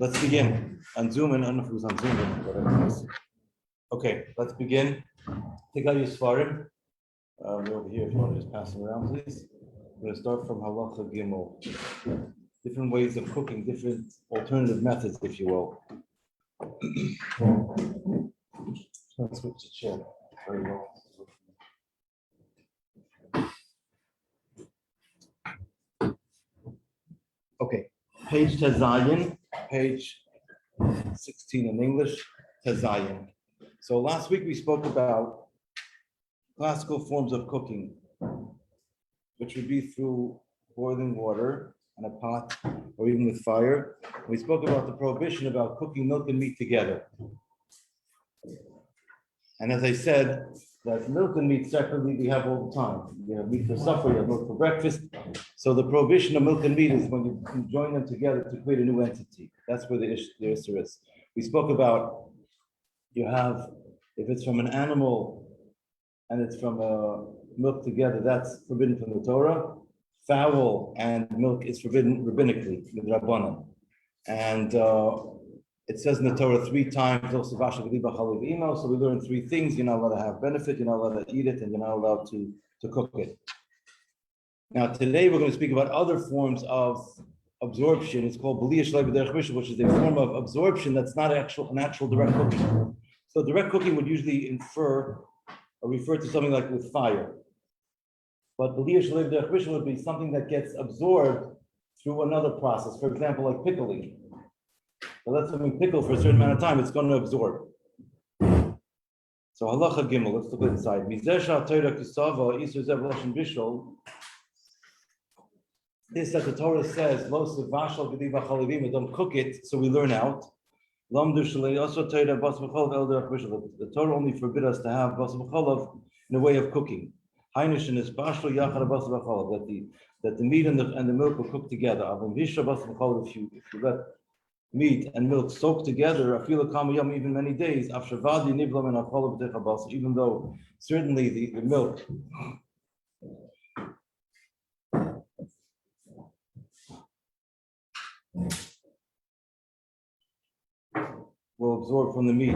Let's begin on Zoom, and I don't know if it was on Zoom, but whatever it is. Okay, let's begin. Take out your Svarim. We're over here if you want to just pass them around, please. We're going to start from Halacha Gimel. Different ways of cooking, different alternative methods, if you will. Let's switch to chair. Very well. Okay, page Tezayin, page 16 in English, Tezayin. So last week we spoke about classical forms of cooking, which would be through boiling water in a pot or even with fire. We spoke about the prohibition about cooking milk and meat together. And as I said, that milk and meat separately we have all the time. You have meat for supper, you have milk for breakfast. So the prohibition of milk and meat is when you join them together to create a new entity. That's where the issue is. We spoke about you have, if it's from an animal and it's from milk together, that's forbidden from the Torah. Fowl and milk is forbidden rabbinically, with Rabbanan. And it says in the Torah 3 times, so we learn 3 things. You're not allowed to have benefit, you're not allowed to eat it, and you're not allowed to cook it. Now, today we're going to speak about other forms of absorption. It's called B'li Yishlei B'derech Mishul, which is a form of absorption that's not an actual direct cooking. So direct cooking would usually infer or refer to something like with fire. But B'li Yishlei B'derech Mishul would be something that gets absorbed through another process. For example, like pickling. So let something pickle for a certain amount of time, it's going to absorb. So Halacha Gimel, let's look inside. This that the Torah says, don't cook it, so we learn out. The Torah only forbids us to have bas b'chalav in a way of cooking. That the meat and the milk will cook together. If you let meat and milk soak together, even many days, even though certainly the milk will absorb from the meat.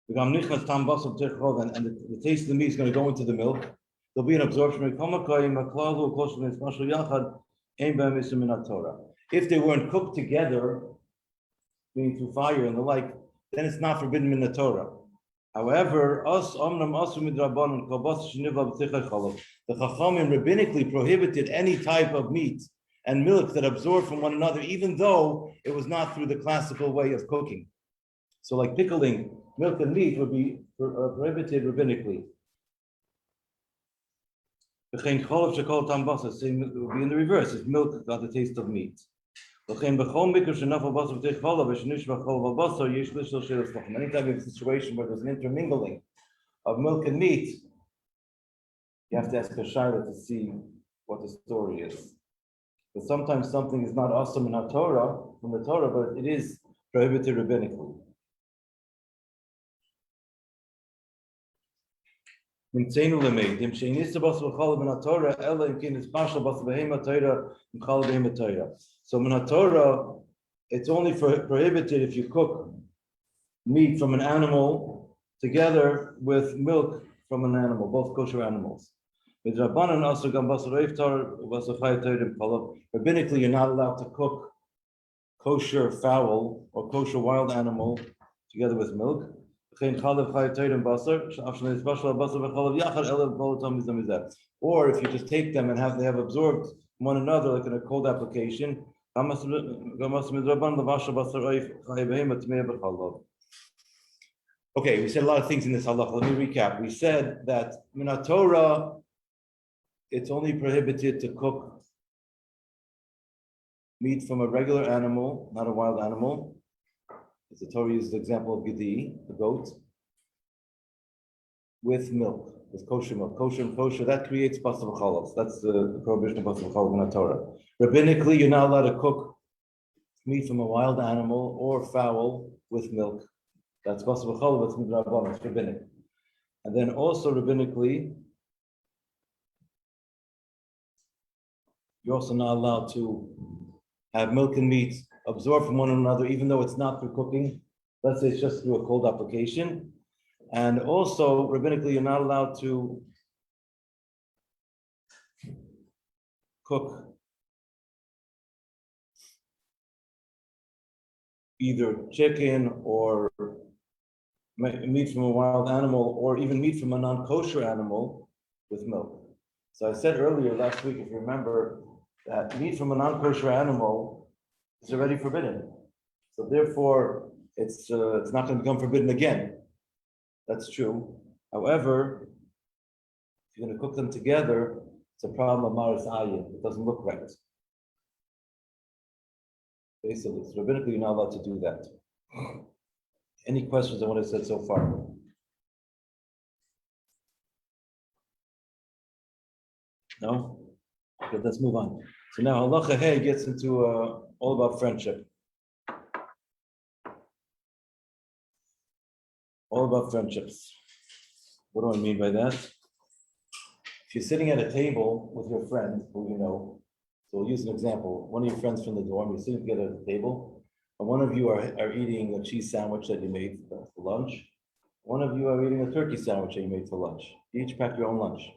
And the taste of the meat is going to go into the milk. There'll be an absorption. If they weren't cooked together, meaning through fire and the like, then it's not forbidden in the Torah. However, the Chachamim rabbinically prohibited any type of meat and milk that absorb from one another, even though it was not through the classical way of cooking. So like pickling milk and meat would be prohibited rabbinically. Same would be in the reverse, if milk got the taste of meat. Anytime you have a situation where there's an intermingling of milk and meat, you have to ask a shayla to see what the story is. But sometimes something is not awesome in our Torah, from the Torah, but it is prohibited rabbinically. So in Torah, it's only prohibited if you cook meat from an animal together with milk from an animal, both kosher animals. Rabbinically, you're not allowed to cook kosher fowl or kosher wild animal together with milk. Or if you just take them and they have absorbed one another, like in a cold application. Okay, we said a lot of things in this halach. Let me recap. We said that in our Torah, it's only prohibited to cook meat from a regular animal, not a wild animal. As the Torah uses the example of Gedi, the goat, with milk, with kosher milk. Kosher and kosher, that creates bas b'chalav. That's the prohibition of bas b'chalav in the Torah. Rabbinically, you're not allowed to cook meat from a wild animal or fowl with milk. That's bas b'chalav, that's midrabanan, it's rabbinic. And then also rabbinically, you're also not allowed to have milk and meat absorb from one another, even though it's not through cooking. Let's say it's just through a cold application. And also, rabbinically, you're not allowed to cook either chicken or meat from a wild animal, or even meat from a non-kosher animal with milk. So I said earlier last week, if you remember, that meat from a non-kosher animal is already forbidden. So therefore, it's not going to become forbidden again. That's true. However, if you're going to cook them together, it's a problem of maris ayin. It doesn't look right. Basically, so rabbinically, you're not allowed to do that. Any questions on what I said so far? No? Okay, let's move on. So now halacha hey gets into all about friendship. All about friendships. What do I mean by that? If you're sitting at a table with your friend who you know, so we'll use an example. One of your friends from the dorm, you're sitting together at the table, and one of you are eating a cheese sandwich that you made for lunch. One of you are eating a turkey sandwich that you made for lunch. You each pack your own lunch.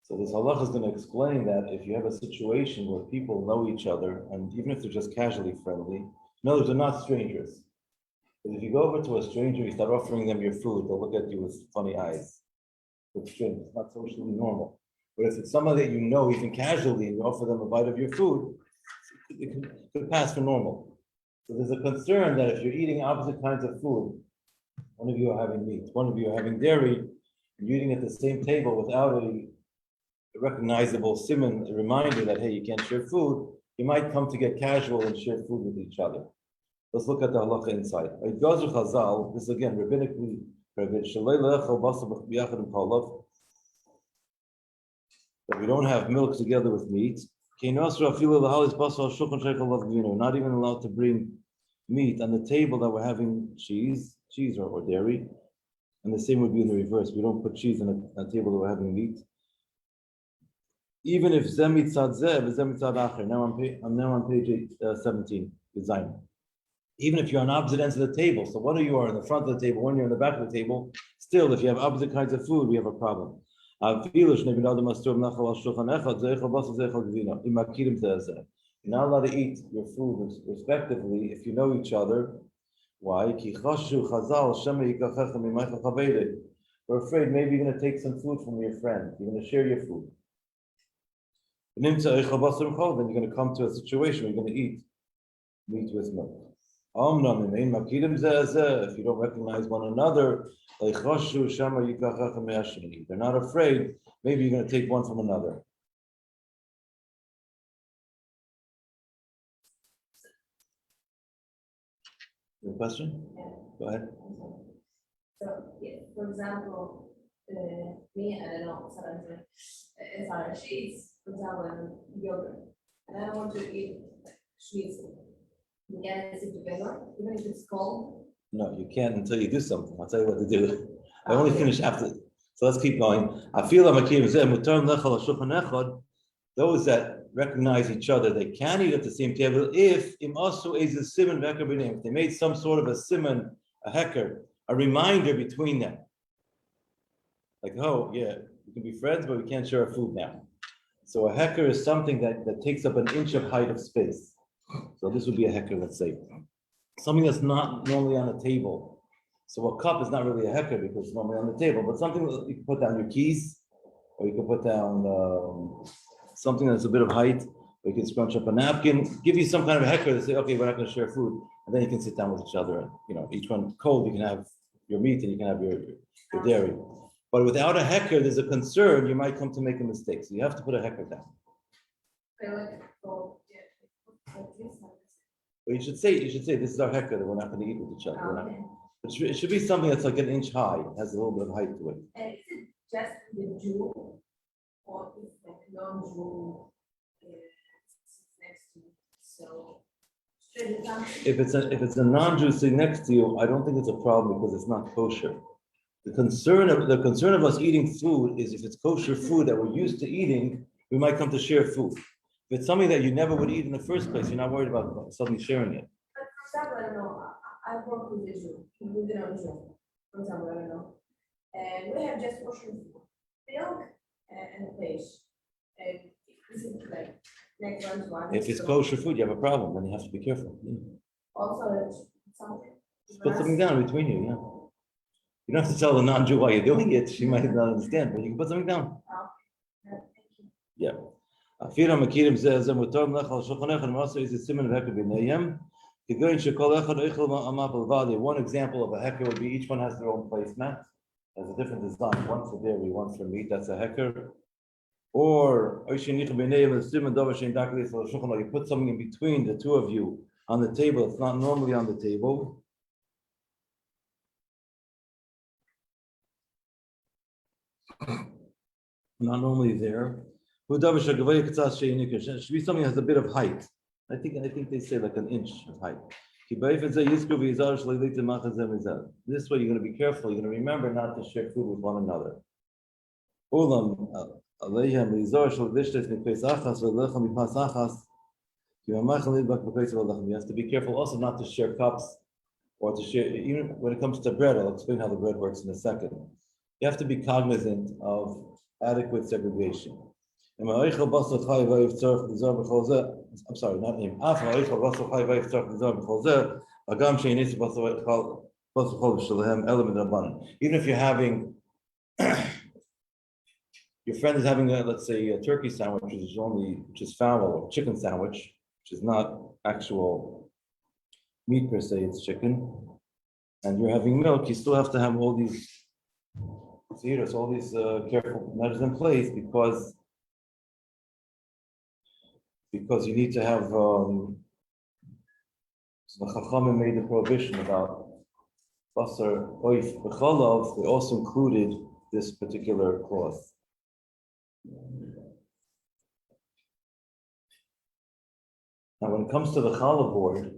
So this halacha is going to explain that if you have a situation where people know each other, and even if they're just casually friendly, in other words, they're not strangers. But if you go over to a stranger, you start offering them your food, they'll look at you with funny eyes. It's strange. It's not socially normal. But if it's someone that you know, even casually, and you offer them a bite of your food, it could pass for normal. So there's a concern that if you're eating opposite kinds of food, one of you are having meat, one of you are having dairy, and you're eating at the same table without a recognizable simon, a reminder that, hey, you can't share food, you might come to get casual and share food with each other. Let's look at the halacha inside. This is again rabbinically prohibited. That we don't have milk together with meat. Not even allowed to bring meat on the table that we're having cheese or dairy. And the same would be in the reverse. We don't put cheese on a table that we're having meat. Even if now I'm on page 17, design. Even if you're on opposite ends of the table, so one of you are in the front of the table, one you're in the back of the table, still, if you have opposite kinds of food, we have a problem. You're not allowed to eat your food respectively if you know each other. Why? We're afraid maybe you're going to take some food from your friend. You're going to share your food. Then you're going to come to a situation where you're going to eat meat with milk. If you don't recognize one another, they're not afraid, maybe you're going to take one from another. Your question? Yeah. Go ahead. So, yeah, for example, me, I don't know, sometimes it's on cheese, for example, and yogurt, and I want to eat cheese. You get it together, even if it's cold. No, you can't until you do something. I'll tell you what to do. I only finish after. So let's keep going. Those that recognize each other, they can eat at the same table if they made some sort of a simon, a heker, a reminder between them. Like, oh yeah, we can be friends, but we can't share our food now. So a heker is something that takes up an inch of height of space. So this would be a heker, let's say. Something that's not normally on a table. So a cup is not really a heker because it's normally on the table, but something that you can put down your keys, or you can put down something that's a bit of height, or you can scrunch up a napkin, give you some kind of a heker to say, okay, we're not going to share food, and then you can sit down with each other. And, each one cold, you can have your meat and you can have your dairy. But without a heker, there's a concern you might come to make a mistake. So you have to put a heker down. But you should say, this is our heker that we're not going to eat with each other. Okay. But it should be something that's like an inch high. It has a little bit of height to it. And is it just the Jew, or is it like non-Jew next to you? So, if it's a non-Jew sitting next to you, I don't think it's a problem because it's not kosher. The concern of us eating food is if it's kosher food that we're used to eating, we might come to share food. If it's something that you never would eat in the first place, you're not worried about suddenly sharing it. But for example, I don't know, I work with Israel, within Israel, for example, I don't know. And we have just kosher food, milk and fish. And this is like next one's one. If it's kosher food, you have a problem, then you have to be careful. Also, it's something. Just put something down between you, yeah. You don't have to tell the non-Jew why you're doing it. She might not understand, but you can put something down. Thank you. Yeah. Afira Makirim says, "Mutar melech al shulchanech and masa is a siman of heker b'neihem. Kigoyin shekol echad oichel ma'amap al-vadi." One example of a heker would be each one has their own placemat, has a different design. One for dairy, one for meat. That's a heker. Or oishinich b'neihem is siman davar shein dakli al shulchanech. You put something in between the two of you on the table. It's not normally on the table. Not normally there. Should be something that has a bit of height. I think they say like an inch of height. This way you're going to be careful. You're going to remember not to share food with one another. You have to be careful also not to share cups or to share, even when it comes to bread. I'll explain how the bread works in a second. You have to be cognizant of adequate segregation. I'm sorry, not him. Even if you're having, your friend is having let's say a turkey sandwich, which is fowl, or chicken sandwich, which is not actual meat per se, it's chicken, and you're having milk, you still have to have all these careful measures in place because you need to have, so the Chachamim made a prohibition about basar oif b'chalav. They also included this particular clause. Now, when it comes to the challah board,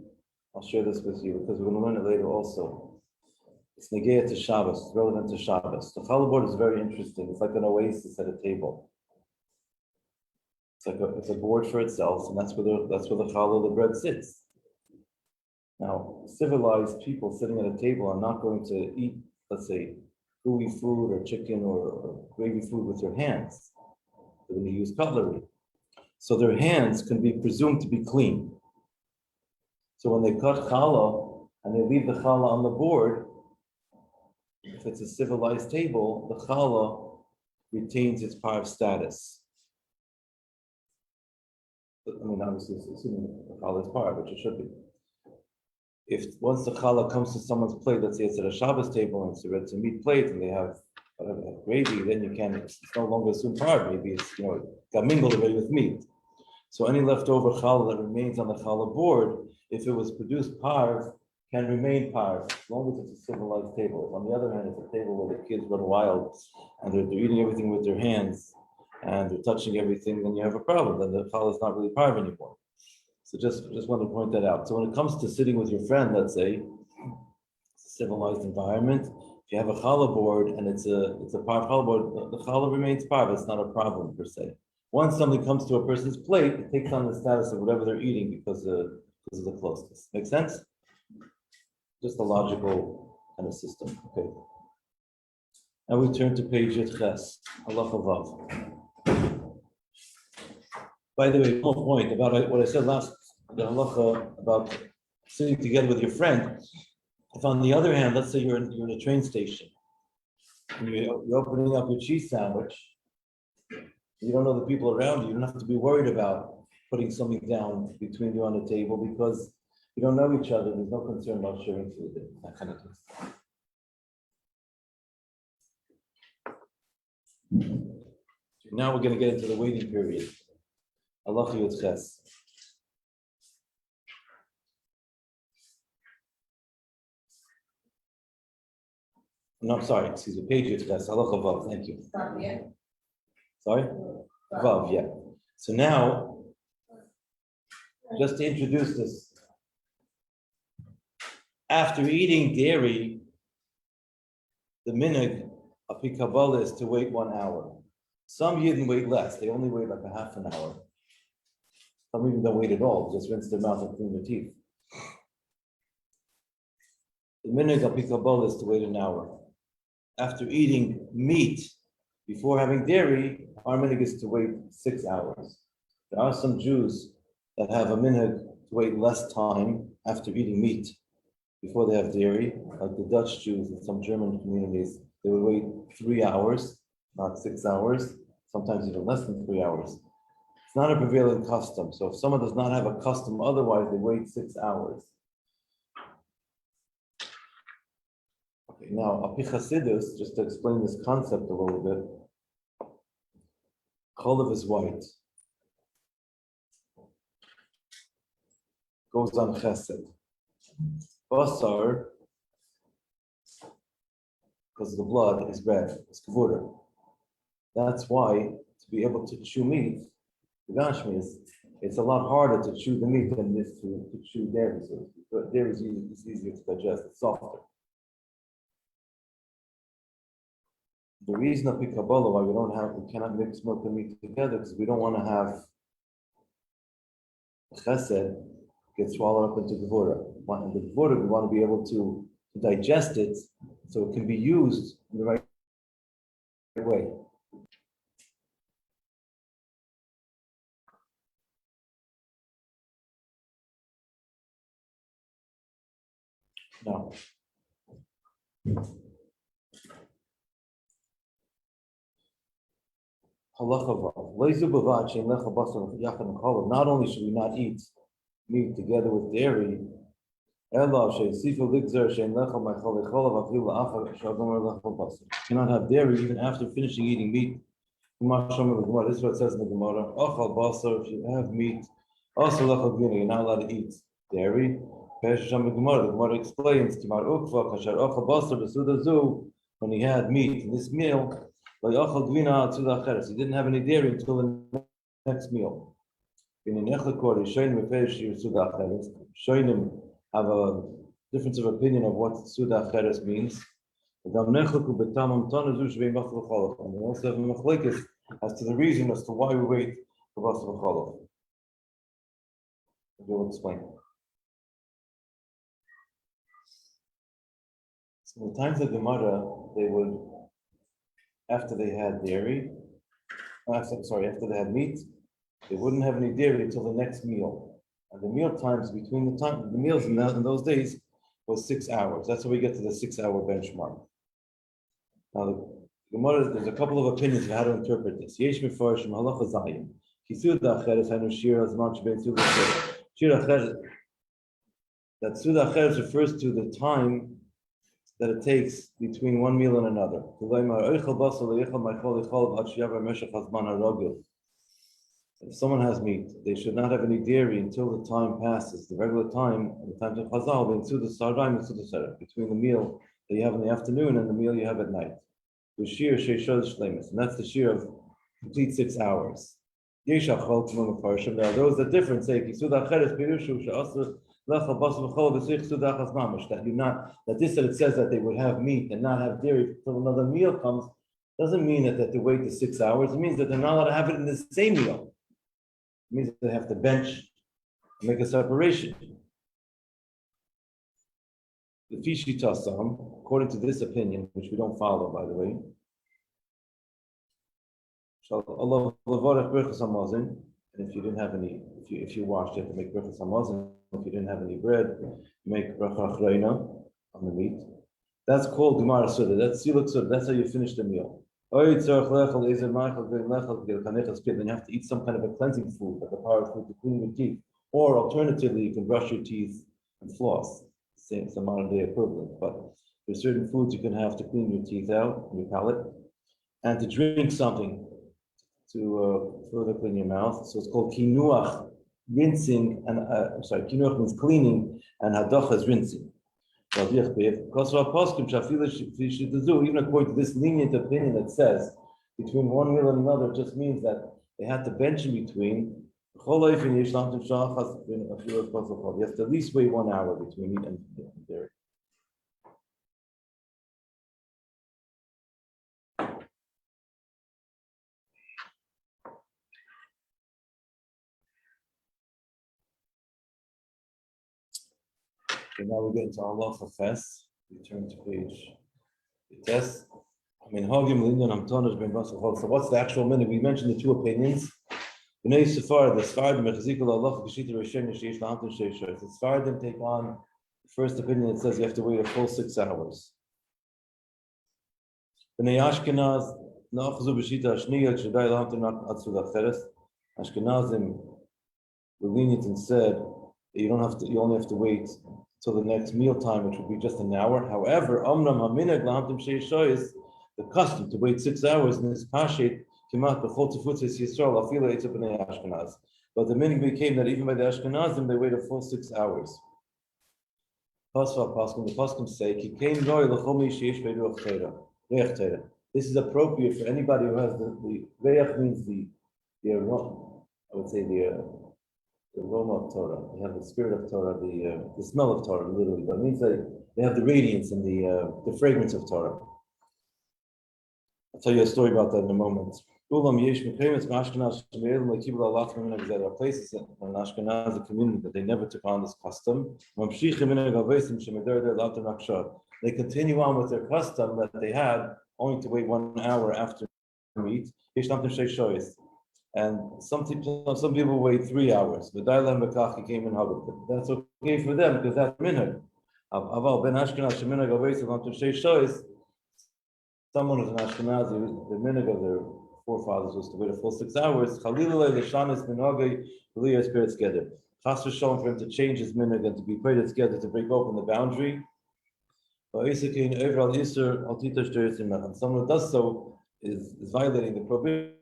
I'll share this with you because we're going to learn it later also. It's negea to Shabbos, it's relevant to Shabbos. The challah board is very interesting. It's like an oasis at a table. It's a board for itself, and that's where the challah, the bread, sits. Now, civilized people sitting at a table are not going to eat, let's say, gooey food or chicken or gravy food with their hands. They're going to use cutlery. So their hands can be presumed to be clean. So when they cut challah and they leave the challah on the board, if it's a civilized table, the challah retains its parv status. I mean, obviously, assuming the challah is parv, which it should be. If once the challah comes to someone's plate, let's say it's at a Shabbos table and it's a meat plate and they have gravy, then you can, it's no longer assumed parv. Maybe it's, got mingled already with meat. So any leftover challah that remains on the challah board, if it was produced parv, can remain parv, as long as it's a civilized table. On the other hand, it's a table where the kids run wild and they're eating everything with their hands and they're touching everything, then you have a problem. Then the challah is not really parv anymore. So just want to point that out. So when it comes to sitting with your friend, let's say, civilized environment, if you have a challah board and it's a parv challah board, the challah remains parv. It's not a problem per se. Once something comes to a person's plate, it takes on the status of whatever they're eating because of the closeness. Make sense? Just a logical kind of system. Okay. Now we turn to page Ches, Halacha Vav. By the way, one point about what I said last, the halacha about sitting together with your friend. If on the other hand, let's say you're in a train station and you're opening up your cheese sandwich, you don't know the people around you, you don't have to be worried about putting something down between you on the table because you don't know each other. There's no concern about sharing food, that kind of thing. Now we're going to get into the waiting period. Halacha Yud Ches. No, I'm sorry, excuse me, page Yud Ches, Halacha Vav, thank you. Sorry? Vav, yeah. So now, just to introduce this, after eating dairy, the minhag of Kabbalah is to wait 1 hour. Some Yidden wait less, they only wait like a half an hour. Some even don't wait at all, just rinse their mouth and clean their teeth. The minhag of pikabol is to wait an hour. After eating meat, before having dairy, our minhag is to wait 6 hours. There are some Jews that have a minhag to wait less time after eating meat before they have dairy, like the Dutch Jews in some German communities. They would wait 3 hours, not 6 hours, sometimes even less than 3 hours. It's not a prevailing custom. So if someone does not have a custom, otherwise they wait 6 hours. Okay, now apichasidus, just to explain this concept a little bit, cholav is white, goes on chesed. Basar, because the blood is red, it's kavura. That's why to be able to chew meat, the Gashmi is, it's a lot harder to chew the meat than it is to chew dairy. So dairy is easier to digest, it's softer. The reason of Kabbalah why we cannot mix milk and meat together because we don't want to have chesed get swallowed up into gevura. And the gevura, we want to be able to digest it so it can be used in the right way. Now, not only should we not eat meat together with dairy, cannot have dairy even after finishing eating meat. This is what it says in the Gemara. If you have meat, you're not allowed to eat dairy. The Gemara explains when he had meat in this meal, he didn't have any dairy until the next meal. Shoinim have a difference of opinion of what Suda Cheres means. And we also have a machlekes as to the reason as to why we wait for Basar V'Cholov. We'll explain. So in the times of Gemara, they would, after they had dairy, after they had meat, they wouldn't have any dairy until the next meal. And the meal times between the meals in those days was 6 hours. That's how we get to the 6 hour benchmark. Now the Gemara, there's a couple of opinions of how to interpret this. Yesh mefarshim halacha zayin. Kisuda acheres hanu shir azman sheben suda acheres. Shir acheres. That suda acheres refers to the time that it takes between one meal and another. If someone has meat, they should not have any dairy until the time passes, the regular time, and the time to chazal, between the meal that you have in the afternoon and the meal you have at night. The shear and that's the shear of complete 6 hours. There are those that different say that this that it says that they would have meat and not have dairy until another meal comes doesn't mean that they wait the 6 hours. It means that they're not allowed to have it in the same meal. It means that they have to bench and make a separation. The Fishi Tassam, according to this opinion, which we don't follow, by the way, and if you didn't have any, if you washed, you have to make brachas hamazon. If you didn't have any bread, make bracha achreina on the meat. That's called Gemara Suda. That's Siluk Suda. That's how you finish the meal. Then you have to eat some kind of a cleansing food, like a power food to clean your teeth. Or alternatively, you can brush your teeth and floss. It's a modern day equivalent. But there's certain foods you can have to clean your teeth out, your palate, and to drink something to further clean your mouth. So it's called kinuach, rinsing, and kinuach means cleaning, and hadacha is rinsing. Even according to this lenient opinion that says between one meal and another, it just means that they had to bench in between. You have to at least wait 1 hour between meat and dairy. Okay, now we get into Halacha Ches. We turn to page Tes. I mean, Hagim Linyan Hamtonish Ben Basachol. So what's the actual minute? We mentioned the two opinions. Bnei Sefard, the Sfardim, Mechazikul Halacha Geshita Rishon Yesheish Lahamtin Sheishoyes. The Sfardim take on the first opinion that says you have to wait a full 6 hours. Bnei Ashkenaz, Nachzu Beshita Ashniya Shadai Lahamtin Atzul Acheres. Ashkenazim were lenient and said that you only have to wait till the next meal time, which would be just an hour. However, Amram Haminag Lahamtim Sheishoyes, the custom to wait 6 hours in this Pashit, Kimat B'chol Tefutzes Yisrael Afila Eitz B'nei Ashkenaz. But the meaning became that even by the Ashkenazim, they wait a full 6 hours. Pasva Paskim, the Paskim say, Ki Kein Roi L'chomi Sheish Beiruach Torah, Reach Torah. This is appropriate for anybody who has the Reach means the aroma, I would say the aroma of Torah. They have the spirit of Torah, the smell of Torah, literally. But it means that they have the radiance and the fragrance of Torah. I'll tell you a story about that in a moment. There are places in Ashkenaz community that they never took on this custom. They continue on with their custom that they had only to wait 1 hour after meat. And some people wait 3 hours. But that's okay for them because that's minhag. Someone who's an Ashkenazi, the minhag of their forefathers was to wait a full 6 hours. Chas v'shalom for him to change his minhag and to be prayed together to break open the boundary. And someone who does so is violating the prohibition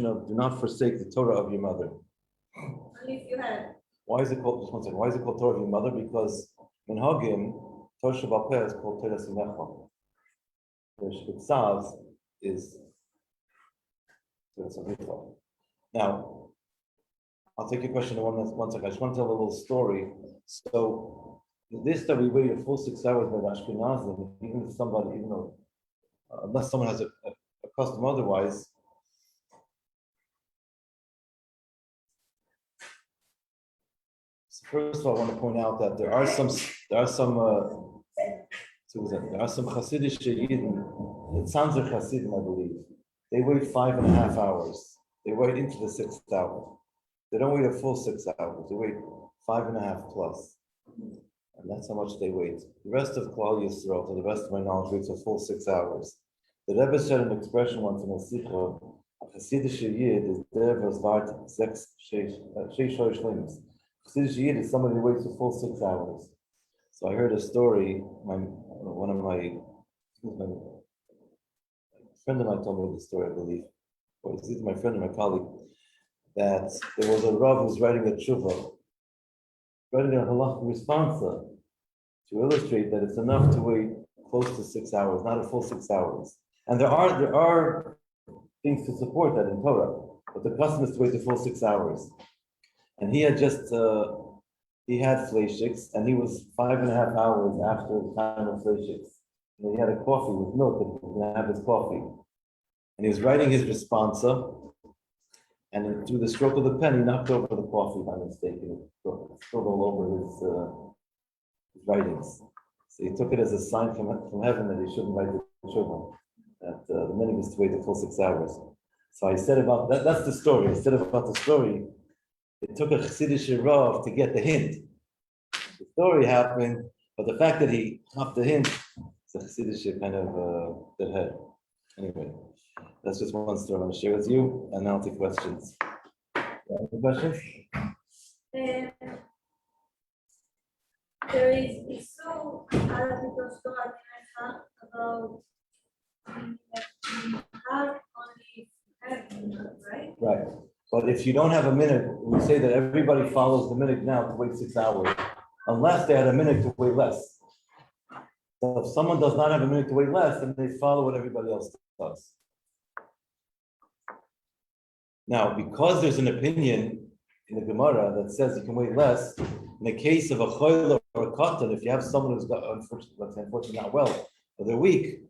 of do not forsake the Torah of your mother. If you had. Why is it called? Just one second. Why is it called Torah of your mother? Because in Hagim, Torah Shabbat Peh is called Torah Sinecha. The Shvitzaz is Torah Sinecha. Now, I'll take your question in one second. I just want to tell a little story. So, this that we wait a full 6 hours by the Ashkenazim, even if somebody, unless someone has a custom otherwise. So first of all, I want to point out that there are some Hasidic Yidden, it sounds like Hasidim, I believe. They wait 5.5 hours. They wait into the 6th hour. They don't wait a full 6 hours. They wait 5.5 plus. And that's how much they wait. The rest of Klal Yisrael, to the best of my knowledge, waits a full 6 hours. The Rebbe said an expression once in a sikha, a Hasidic Yid is there was vart sheish shlimus. Hasidic Yid is somebody who waits a full 6 hours. So I heard a story, my friend of mine told me the story, I believe, or it's either my friend or my colleague, that there was a Rav who was writing a tshuva, writing a halacha responsa to illustrate that it's enough to wait close to 6 hours, not a full 6 hours. And there are things to support that in Torah, but the custom is to wait the full 6 hours. And he had just he had fleishiks, and he was 5.5 hours after the time of fleishiks. And he had a coffee with milk, and he was going to have his coffee. And he was writing his responsa, and through the stroke of the pen, he knocked over the coffee by mistake, and it spilled all over his writings. So he took it as a sign from heaven that he shouldn't write the children, that the minimum is to wait the full 6 hours. So I said about that, that's the story. I said about the story, it took a Chassidish Rav to get the hint. The story happened, but the fact that he caught the hint, it's a Chassidish kind of dead head. Anyway, that's just one story I want to share with you, and now I'll take questions. Any questions? There is Isu Arabic Torah about have only heaven, right? Right. But if you don't have a minute, we say that everybody follows the minute now to wait 6 hours, unless they had a minute to wait less. So if someone does not have a minute to wait less, then they follow what everybody else does. Now, because there's an opinion in the Gemara that says you can wait less, in the case of a choil or a katan, if you have someone who's got, unfortunately not well, or they're weak,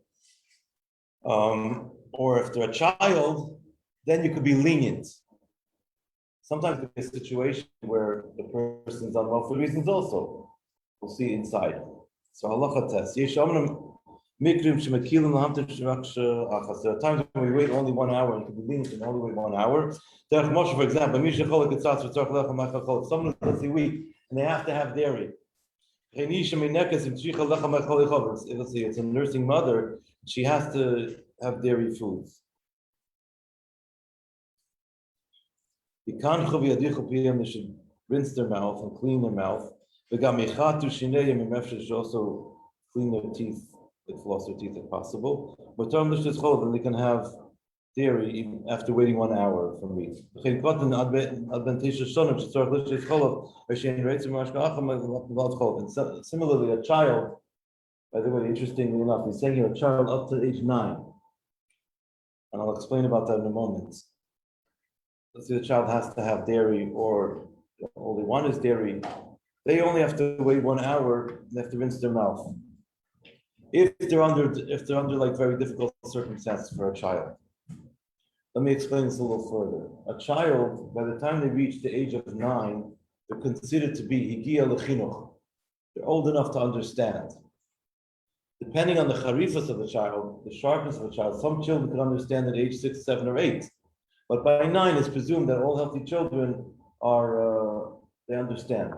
or if they're a child, then you could be lenient. Sometimes there's a situation where the person is unwell for reasons also. We'll see inside. So halacha test. There are times when we wait only 1 hour and can be lenient and only wait 1 hour. For example, someone is weak and they have to have dairy. Let's say it's a nursing mother, she has to have dairy foods. They should rinse their mouth and clean their mouth. They should also clean their teeth, like floss their teeth if possible. But then they can have dairy even after waiting 1 hour for meat. And similarly, a child, by the way, interestingly enough, he's saying here a child up to age 9. And I'll explain about that in a moment. Let's say the child has to have dairy or all they want is dairy. They only have to wait 1 hour and they have to rinse their mouth. If they're under like very difficult circumstances for a child. Let me explain this a little further. A child, by the time they reach the age of 9, they're considered to be higia lechinuch. They're old enough to understand. Depending on the charifas of the child, the sharpness of a child, some children can understand at age 6, 7, or 8. But by 9, it's presumed that all healthy children they understand.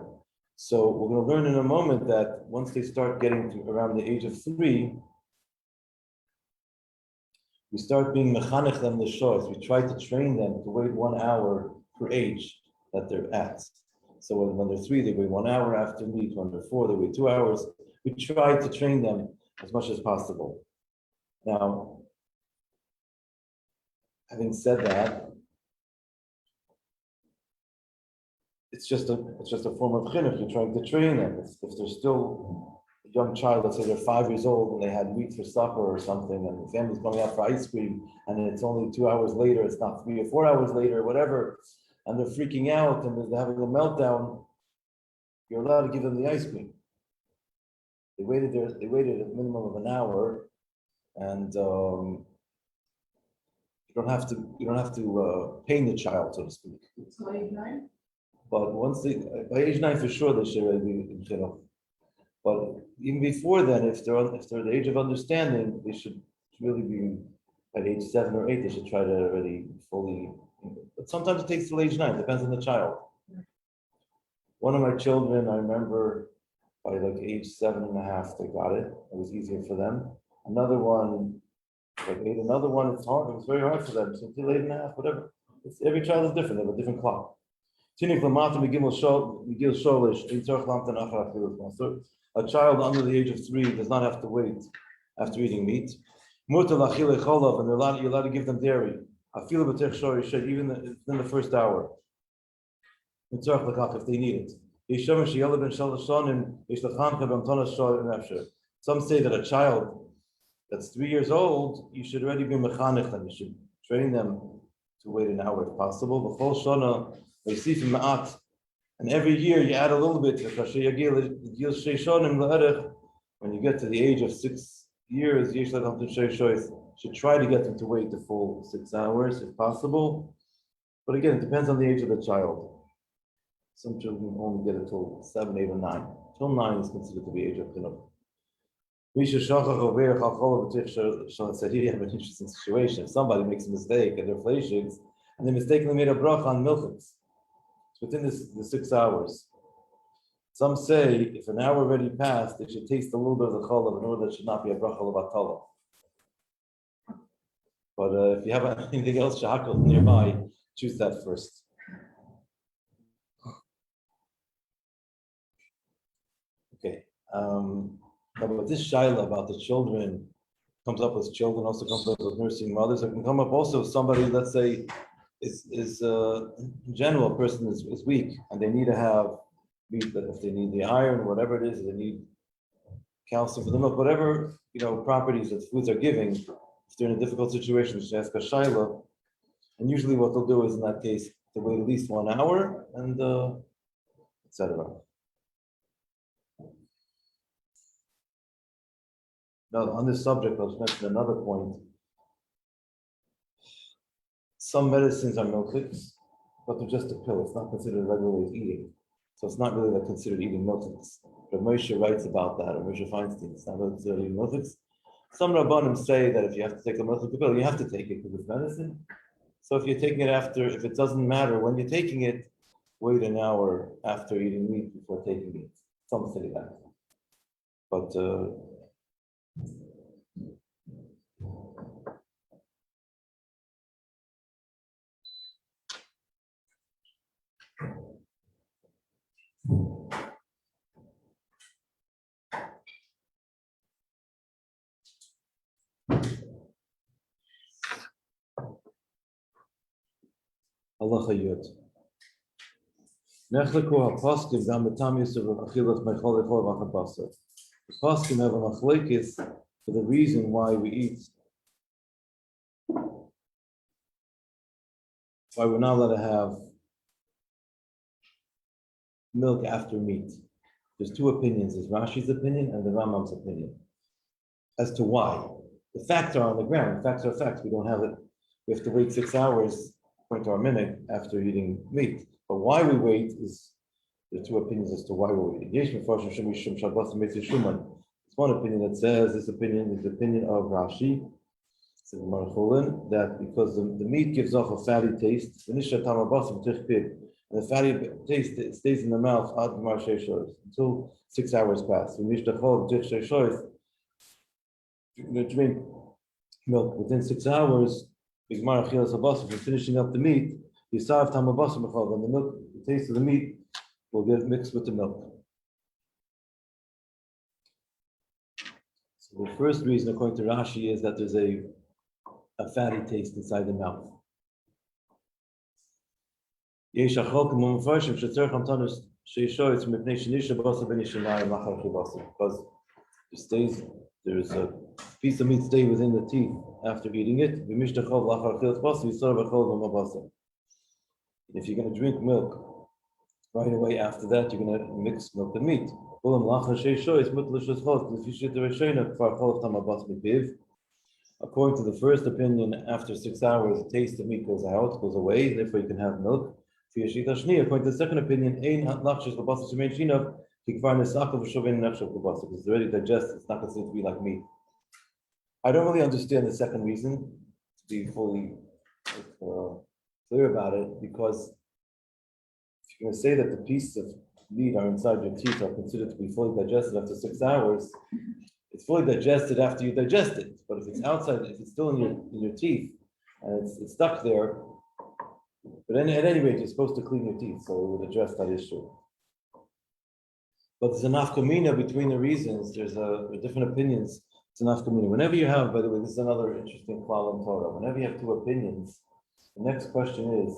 So we're going to learn in a moment that once they start getting to around the age of 3, we start being mechanech them the shores. We try to train them to wait 1 hour per age that they're at. So when they're 3, they wait 1 hour after meat. When they're 4, they wait 2 hours. We try to train them as much as possible. Now, having said that, it's just a form of chinuch. You're trying to train them. If they're still a young child, let's say they're 5 years old and they had meat for supper or something, and the family's going out for ice cream, and it's only 2 hours later, it's not 3 or 4 hours later, or whatever, and they're freaking out and they're having a meltdown, you're allowed to give them the ice cream. They waited a minimum of an hour, and you don't have to pain the child, so to speak. So age 9? But once by age 9 for sure, they should already be in chinuch. But even before then, if they're the age of understanding, they should really be at age 7 or 8. They should try to already fully. But sometimes it takes till age 9. Depends on the child. One of my children, I remember, by like age 7.5, they got it. It was easier for them. Another one, like 8. Another one, it's hard. It was very hard for them. So until 8.5, whatever. Every child is different. They have a different clock. So a child under the age of 3 does not have to wait after eating meat. And you're allowed to give them dairy. Even in the first hour. If they need it. Some say that a child that's 3 years old, you should already be mechanech them. You should train them to wait an hour if possible. And every year you add a little bit. When you get to the age of 6 years, you should try to get them to wait the full 6 hours if possible. But again, it depends on the age of the child. Some children only get it till 7, 8, or 9. Till 9 is considered to be age of chinuch. Here you have an interesting situation. If somebody makes a mistake and they're fleishigs, and they mistakenly made a bracha on milchiks, within the 6 hours. Some say if an hour already passed, they should taste a little bit of the cholav in order that it should not be a bracha levatala. But if you have anything else shahakal nearby, choose that first. Okay. But this shaila about the children comes up with children, also comes up with nursing mothers. It can come up also with somebody, let's say, is in general, a person is weak and they need to have meat, that if they need the iron, whatever it is, they need calcium for the milk, whatever properties that foods are giving. If they're in a difficult situation, they should ask a shaila. And usually what they'll do is in that case, they wait at least 1 hour and etc. Now on this subject, I'll just mention another point. Some medicines are milchiks, but they're just a pill. It's not considered a regular way of eating. So it's not really like considered eating milk. But Moshe writes about that, or Moshe Feinstein, it's not really considered eating milk. Some Rabbanim say that if you have to take a milk pill, you have to take it because it's medicine. So if you're taking it after, if it doesn't matter when you're taking it, wait an hour after eating meat before taking it. Some say that. But Halacha Yud. Nechleku ha-poskim gam b'tam yisur v'achilas meichol echol v'achad. The poskim have a machlekes for the reason why we eat, why we're not allowed to have milk after meat. There's two opinions. There's Rashi's opinion and the Rambam's opinion as to why. The facts are on the ground. The facts are facts. We don't have it. We have to wait 6 hours, according to our minute, after eating meat. But why we wait is, there are two opinions as to why we're waiting. There's one opinion that says, this opinion is the opinion of Rashi, that because the meat gives off a fatty taste, and the fatty taste stays in the mouth until 6 hours pass. You're going to drink milk within 6 hours, from finishing up the meat, and the milk, the taste of the meat will get mixed with the milk. So the first reason, according to Rashi, is that there's a fatty taste inside the mouth. Because there's a piece of meat stay within the teeth after eating it. If you're going to drink milk right away after that, you're going to mix milk and meat. According to the first opinion, after 6 hours, the taste of meat goes out, goes away, therefore you can have milk. According to the second opinion, because it's already digested, it's not considered to be like meat. I don't really understand the second reason, to be fully clear about it, because if you're going to say that the pieces of meat are inside your teeth are considered to be fully digested after 6 hours, it's fully digested after you digest it. But if it's outside, if it's still in your teeth and it's stuck there, but at any rate, you're supposed to clean your teeth, so it would address that issue. But there's a nafkamina between the reasons. There are different opinions. It's a nafkamina. Whenever you have, by the way, this is another interesting klal in Torah. Whenever you have two opinions, the next question is,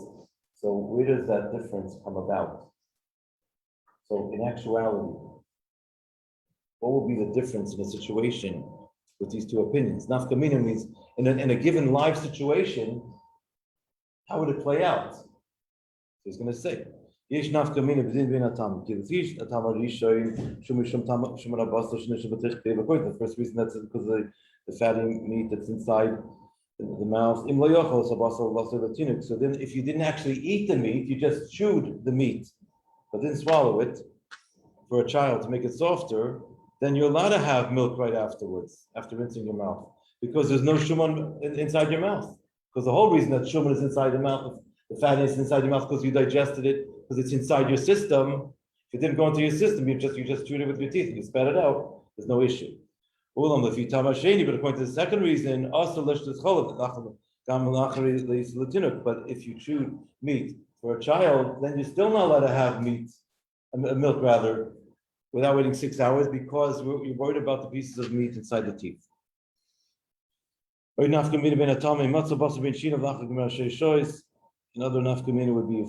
so where does that difference come about? So in actuality, what will be the difference in a situation with these two opinions? Nafkamina means in a given live situation, how would it play out? So he's going to say, Yesh nafkamina b'din bin atam. Kivish atam arishoyin shumishum abasa shnishu b'tich tev. According to the first reason, that's because of the fatty meat that's inside the mouth. Im lo yochol sabasa l'asar latinuk. So then, if you didn't actually eat the meat, you just chewed the meat, but didn't swallow it for a child to make it softer, then you're allowed to have milk right afterwards, after rinsing your mouth, because there's no shuman inside your mouth. Because the whole reason that shuman is inside the mouth, the fatty is inside your mouth, because you digested it, because it's inside your system. If it didn't go into your system, you just chewed it with your teeth, you spat it out, there's no issue. But according to the second reason, but if you chew meat for a child, then you're still not allowed to have milk rather, without waiting 6 hours, because you're worried about the pieces of meat inside the teeth. Another nafkamina would be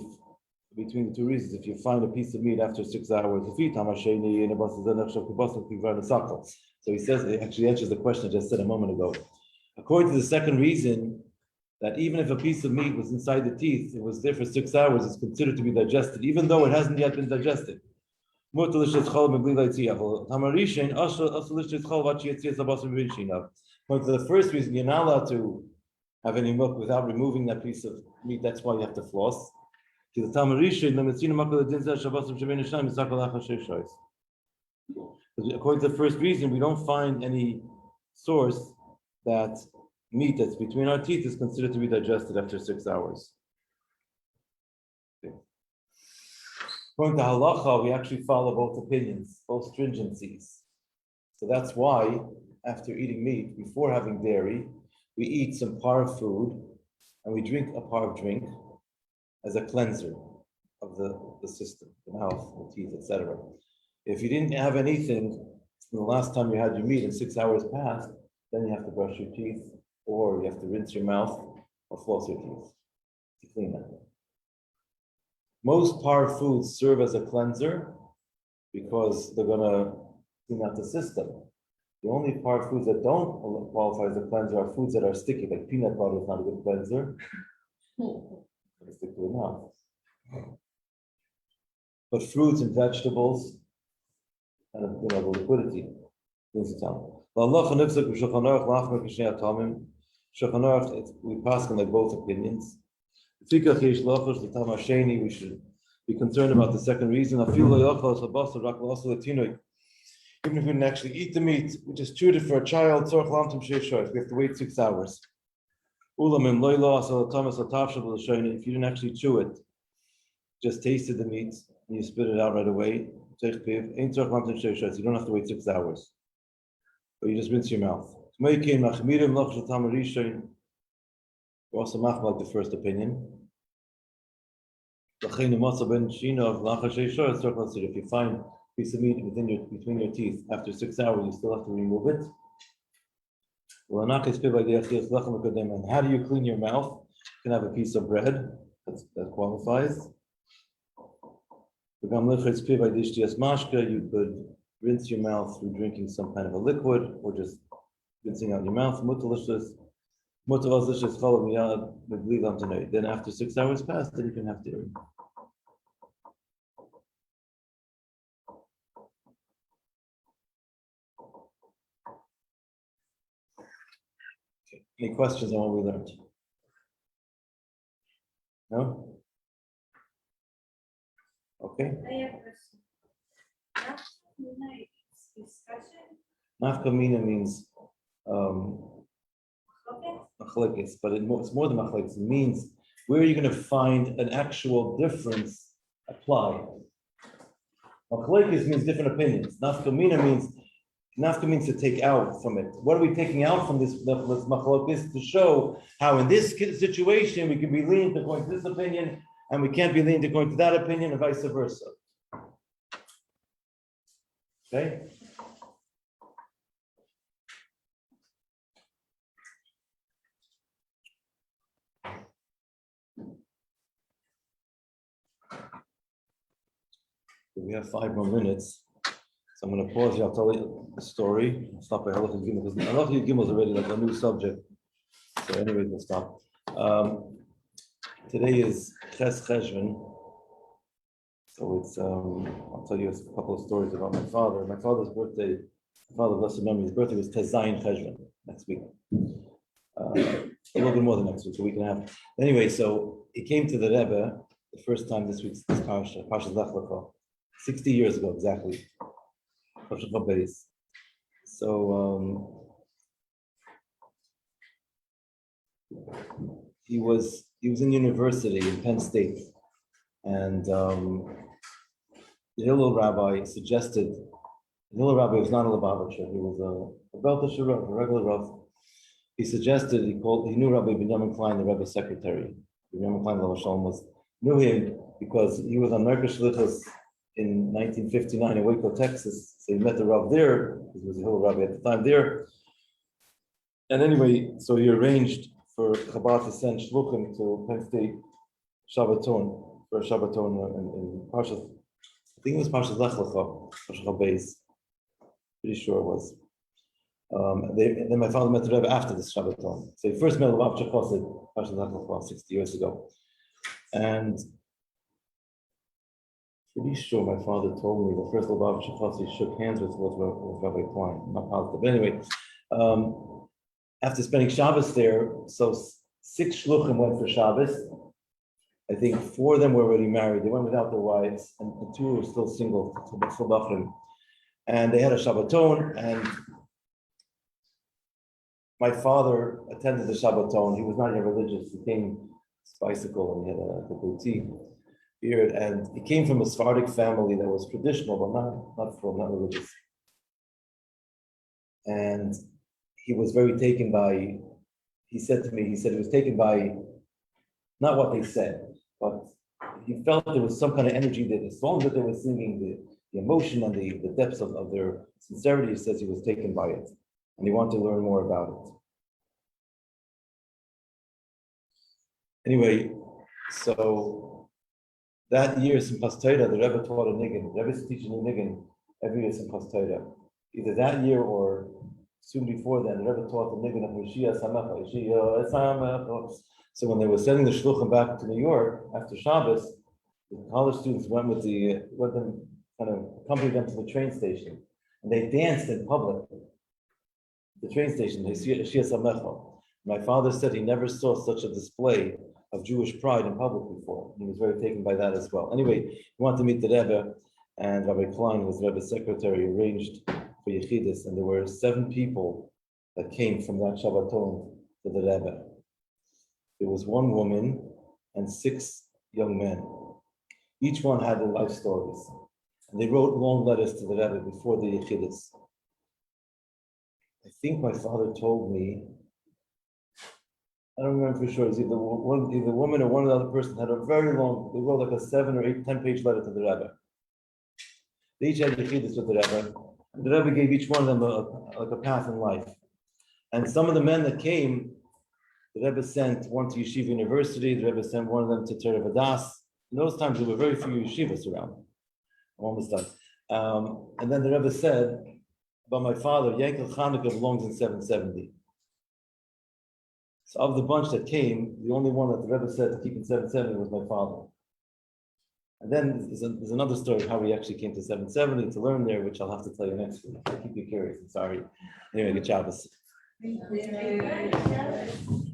between the two reasons. If you find a piece of meat after 6 hours, so he says, it actually answers the question I just said a moment ago. According to the second reason, that even if a piece of meat was inside the teeth, it was there for 6 hours, it's considered to be digested, even though it hasn't yet been digested. According to the first reason, you're not allowed to have any milk without removing that piece of meat. That's why you have to floss. According to the first reason, we don't find any source that meat that's between our teeth is considered to be digested after 6 hours. Okay. According to halacha, we actually follow both opinions, both stringencies. So that's why, after eating meat, before having dairy, we eat some parv food and we drink a parv drink as a cleanser of the system, the mouth, the teeth, etc. If you didn't have anything from the last time you had your meat and 6 hours passed, then you have to brush your teeth, or you have to rinse your mouth or floss your teeth to clean that. Most parv foods serve as a cleanser because they're going to clean out the system. The only parv foods that don't qualify as a cleanser are foods that are sticky, like peanut butter is not a good cleanser. It's stick to the mouth. But fruits and vegetables, and the liquidity, things to tell. We pass on like both opinions. We should be concerned about the second reason. Even if we didn't actually eat the meat, we just chewed it for a child, we have to wait 6 hours. If you didn't actually chew it, just tasted the meat and you spit it out right away, you don't have to wait 6 hours. But you just rinse your mouth. We also mach like the first opinion. If you find a piece of meat between your teeth after 6 hours, you still have to remove it. And how do you clean your mouth? You can have a piece of bread that qualifies. You could rinse your mouth through drinking some kind of a liquid or just rinsing out your mouth. Then after 6 hours pass, then you can have dairy. Okay. Any questions on what we learned? No? Okay. I have a question. Discussion? Nafka mina means Okay. machlekes, but it's more than machlekes. It means where are you going to find an actual difference applied? Machlekes means different opinions. Nafka mina means to take out from it. What are we taking out from this machlekes? To show how in this situation we can be lenient according to this opinion and we can't be lenient according to that opinion and vice versa. Okay? We have 5 more minutes, so I'm going to pause here. I'll tell you the story. I'll stop by Halachos Gimel because Halachos Gimel is already like a new subject. So anyway, we'll stop. Today is cheshvan. So it's I'll tell you a couple of stories about my father. My father's birthday, my father blessed memory, his birthday was Tezayin cheshvan next week. A little bit more than next week, so a week and a half. Anyway, so he came to the Rebbe the first time this week's Parsha Lech Lecha, 60 years ago exactly. So he was in university in Penn State, and the Hillel rabbi suggested. The Hillel rabbi was not a Lubavitcher; he was a Beltisher, a regular Rav. He suggested he knew Rabbi Benjamin Klein, the Rebbe's secretary. Benjamin Klein knew him because he was on Merkez Shlichus in 1959 in Waco, Texas. So he met the Rav there. He was a Hillel rabbi at the time there. And anyway, so he arranged for Chabad to send shluchim to Penn State Shabbaton for a Shabbaton in Parshas. I think it was Parshas Lech Lecha, Parshas Beis. Pretty sure it was. Then my father met the Rebbe after this Shabbaton. So he first met Rav Chosid, Parshas Lech Lecha, 60 years ago. And pretty sure my father told me the first Rav Chosid shook hands with Rabbi Klein. I'm not positive. But anyway, after spending Shabbos there, so 6 shluchim went for Shabbos, I think 4 of them were already married. They went without their wives, and 2 were still single. And they had a Shabbaton, and my father attended the Shabbaton. He was not yet religious. He came bicycle and he had a goatee beard, and he came from a Sephardic family that was traditional, but not religious. And he was very taken by. He said he was taken by not what they said, but he felt there was some kind of energy that the songs that they were singing, the emotion and the depths of their sincerity. He says he was taken by it, and he wanted to learn more about it. Anyway, so that year, Simchas Torah, the Rebbe taught a niggin. The Rebbe is teaching a niggin every year, Simchas Torah. Either that year or soon before then, the Rebbe taught the niggin of Mashiach Samecha, Mashiach Samecha. So when they were sending the shluchim back to New York after Shabbos, the college students accompanied them to the train station, and they danced in public. The train station, Mashiach Samecha. My father said he never saw such a display of Jewish pride in public before. He was very taken by that as well. Anyway, he wanted to meet the Rebbe, and Rabbi Klein, who was the Rebbe's secretary, arranged for Yechidus, and there were 7 people that came from that Shabbaton to the Rebbe. There was 1 woman and 6 young men. Each one had their life stories, and they wrote long letters to the Rebbe before the Yechidus. I think my father told me, I don't remember for sure, it's either woman or one other person had a very long, they wrote like a 7 or 8, 10-page letter to the Rebbe. They each had Yechidus with the Rebbe, and the Rebbe gave each one of them a path in life. And some of the men that came, the Rebbe sent one to Yeshiva University, the Rebbe sent one of them to Torah Vadas. In those times, there were very few yeshivas around. I'm almost done. And then the Rebbe said about my father, Yankel Chanukah belongs in 770. So of the bunch that came, the only one that the Rebbe said to keep in 770 was my father. And then there's another story of how we actually came to 770 to learn there, which I'll have to tell you next week. I'll keep you curious. I'm sorry. Anyway, good job. Thank you.